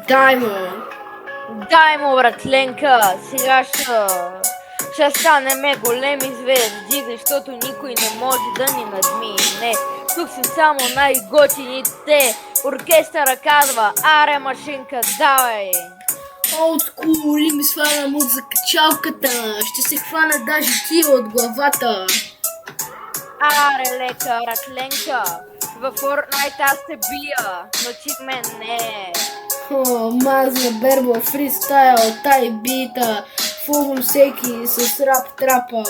Дай му. Дай му, братленка, сега ще станеме големи звезди, защото никой не може да ни надмине. Тук са само най-готините. Оркестъра казва, аре машинка, давай! Олд скул, ли ми сваля му за качалката. Ще се хвана даже ти от главата. Аре, лека, братленка, във Fortnite аз те бия, но ти мен не. Мазна бербо, фристайл, тай бита. Фулвам всеки с рап трапа.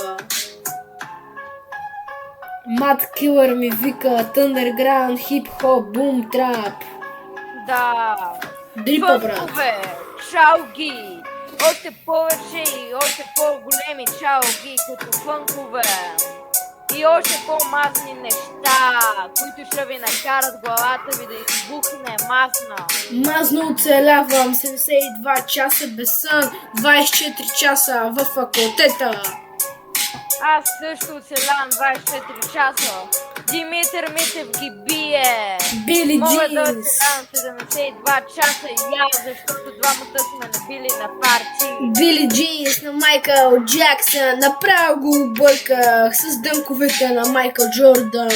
Мат килър ми вика, тъндерграунд, хип-хоп, бум трап. Да. Дрипа, брат. Фънкове, чалги, още повече и още по-големи чалги, като фънкове. И още по-масни неща, които ще ви накарат главата ви да избухне масна. Мазно оцелявам 72 часа без сън, 24 часа в факултета. Аз също оцелявам 24 часа. Димитър Митев ги бие. Били Мога да Джинс. оцелявам 72 часа и аз, защото двамата сме набили на парти. Били Джинс на Майкъл Джаксън. Направо го обърках с дънковете на Майкъл Джордан.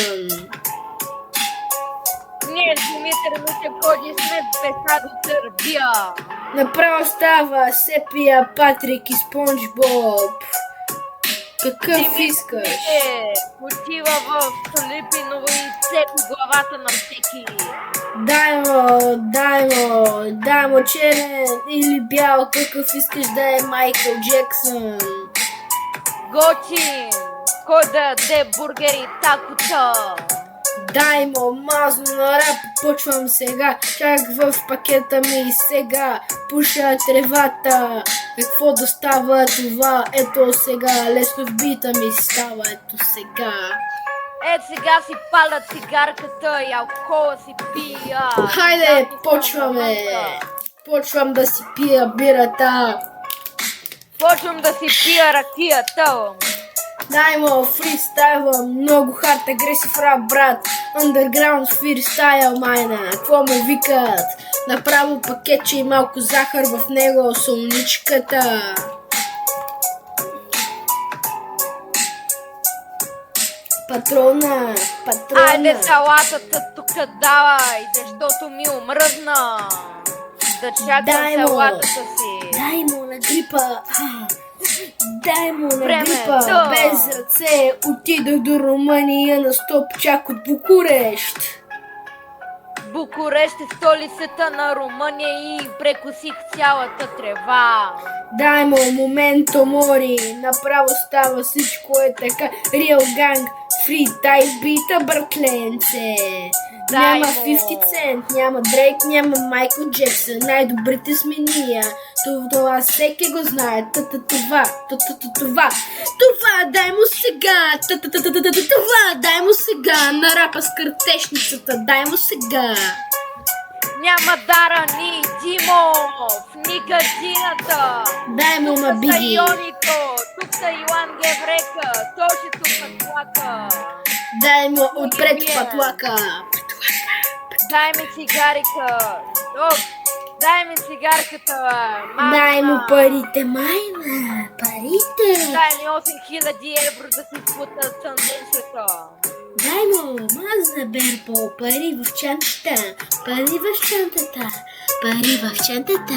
Ние с Димитър Митев ходи сме песа до Сърбия. Направо става Сепия, Патрик и Спонж Боб. Какъв искаш? Отива в Столипиново и цепи главата на всеки. Дай му черен или бял, какъв искаш да е Майкъл Джексън. Готин, кой да яде бургери и такота. Дай му мазно на рап, почвам сега, чак в пакета ми сега, пуша тревата, какво да става това, ето сега, лесно в бита ми става, ето сега. Ето сега си паля цигарката и алкохола си пия. Хайде, почваме, почвам да си пия бирата. Почвам да си пия ракията. Дай му фристайла, много хард агресив рап, брат. Underground фристайл майна, какво му викат? Направо пакетче и малко захар в него, солничката. Патрона. Айде салатата тук давай, защото ми омръзна. Да чакам салатата си. Дай му на грипа. Дай му на Време, грипа. да. Без ръце отидох до Румъния на стоп чак от Букурещ. Букурещ е столицата на Румъния и прекусих цялата трева. Дай му моменто мори, направо става всичко е така. Real Gang, Free Type бита, братленце. Дай Няма му. 50 Cent, няма Дрейк, няма Майкъл Джексън, най-добрите сме ние. Това всеки го знае, това, дай му сега, това, дай му сега, на рапа с картешницата, дай му сега. Няма Дара ни Димов, ни гадината. Дай му на Тук са Биги. Ионито, тук са Йоан Геврека, Тоши тук на тлака. Дай му отпред Биги. патлака. Дай ми цигарика. Дай ми цигарката, мама. Дай му парите, майна, парите. Дай ми 8000 евро да си спута сънденцето. Дай му, мазна бербо, пари в чантата, пари в чантата, пари в чантата.